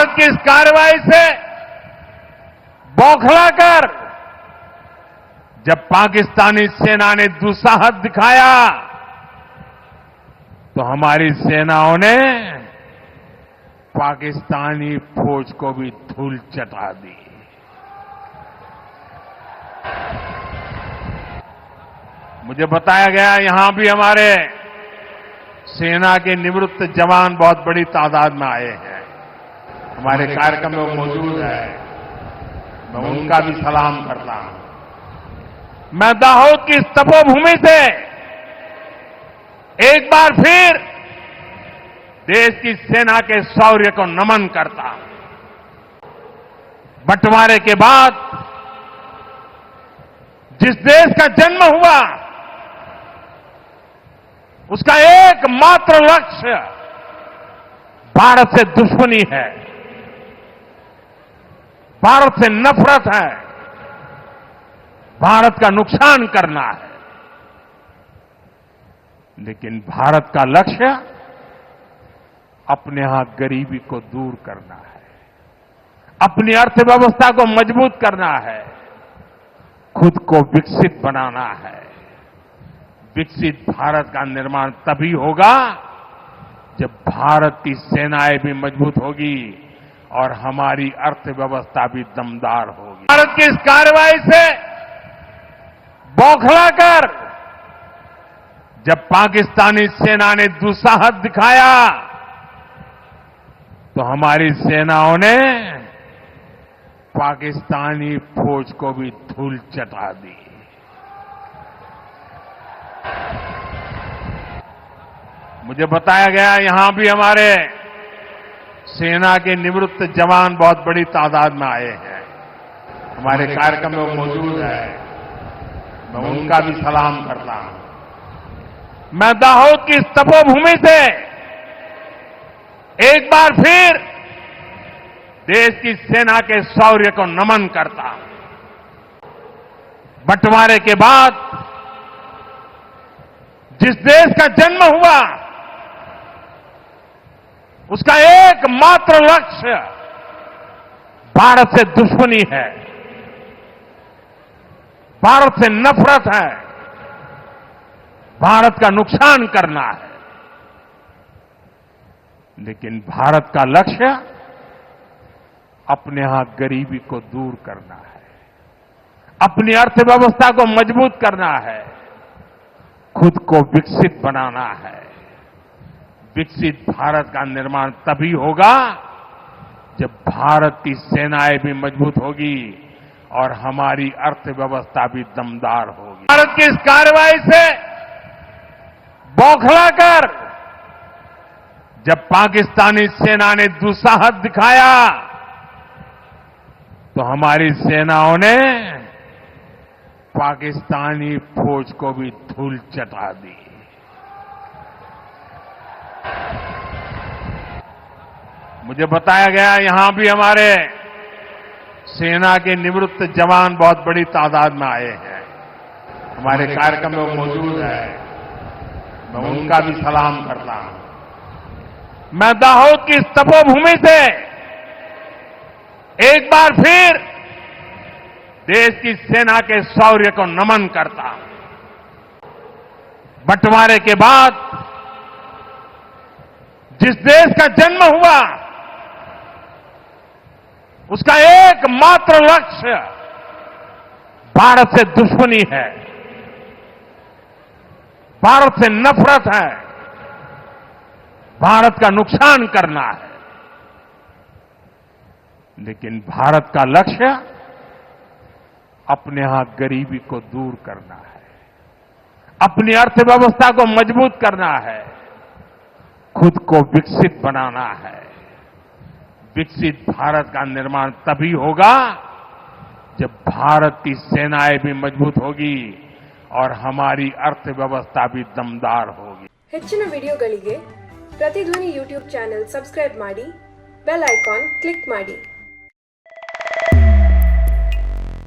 भारत की इस कार्रवाई से बौखलाकर जब पाकिस्तानी सेना ने दुस्साहस दिखाया तो हमारी सेनाओं ने पाकिस्तानी फौज को भी धूल चटा दी। मुझे बताया गया यहां भी हमारे सेना के निवृत्त जवान बहुत बड़ी तादाद में आए हैं। हमारे कार्यक्रम में वो मौजूद है, मैं उनका भी सलाम करता हूं। मैं दाहोद की इस तपोभूमि से एक बार फिर देश की सेना के शौर्य को नमन करता हूं। बंटवारे के बाद जिस देश का जन्म हुआ उसका एकमात्र लक्ष्य भारत से दुश्मनी है, भारत से नफरत है, भारत का नुकसान करना है। लेकिन भारत का लक्ष्य अपने यहां गरीबी को दूर करना है, अपनी अर्थव्यवस्था को मजबूत करना है, खुद को विकसित बनाना है। विकसित भारत का निर्माण तभी होगा जब भारत की सेनाएं भी मजबूत होगी और हमारी अर्थव्यवस्था भी दमदार होगी। भारत की इस कार्रवाई से बौखलाकर जब पाकिस्तानी सेना ने दुस्साहस दिखाया तो हमारी सेनाओं ने पाकिस्तानी फौज को भी धूल चटा दी। मुझे बताया गया यहां भी हमारे सेना के निवृत्त जवान बहुत बड़ी तादाद में आए हैं। हमारे कार्यक्रम में वो मौजूद है, मैं उनका भी सलाम करता हूं। मैं दाहोद की इस तपोभूमि से एक बार फिर देश की सेना के शौर्य को नमन करता हूं। बंटवारे के बाद जिस देश का जन्म हुआ उसका एकमात्र लक्ष्य भारत से दुश्मनी है, भारत से नफरत है, भारत का नुकसान करना है। लेकिन भारत का लक्ष्य अपने यहां गरीबी को दूर करना है, अपनी अर्थव्यवस्था को मजबूत करना है, खुद को विकसित बनाना है। विकसित भारत का निर्माण तभी होगा जब भारत की सेनाएं भी मजबूत होगी और हमारी अर्थव्यवस्था भी दमदार होगी। भारत की इस कार्रवाई से बौखलाकर जब पाकिस्तानी सेना ने दुस्साहस दिखाया तो हमारी सेनाओं ने पाकिस्तानी फौज को भी धूल चटा दी। मुझे बताया गया यहां भी हमारे सेना के निवृत्त जवान बहुत बड़ी तादाद में आए हैं। हमारे कार्यक्रम में वो मौजूद है, मैं उनका भी सलाम करता हूं। मैं दाहोद की इस तपोभूमि से एक बार फिर देश की सेना के शौर्य को नमन करता हूं। बंटवारे के बाद जिस देश का जन्म हुआ उसका एकमात्र लक्ष्य भारत से दुश्मनी है, भारत से नफरत है, भारत का नुकसान करना है। लेकिन भारत का लक्ष्य अपने यहां गरीबी को दूर करना है, अपनी अर्थव्यवस्था को मजबूत करना है, खुद को विकसित बनाना है। विकसित भारत का निर्माण तभी होगा जब भारत की सेनाएं भी मजबूत होगी और हमारी अर्थव्यवस्था भी दमदार होगी। ಹೆಚ್ಚಿನ ವಿಡಿಯೋಗಳಿಗೆ ಪ್ರತಿಧ್ವನಿ ಯೂಟ್ಯೂಬ್ ಚಾನೆಲ್ ಸಬ್ಸ್ಕ್ರೈಬ್ ಮಾಡಿ, ಬೆಲ್ ಐಕಾನ್ ಕ್ಲಿಕ್ ಮಾಡಿ।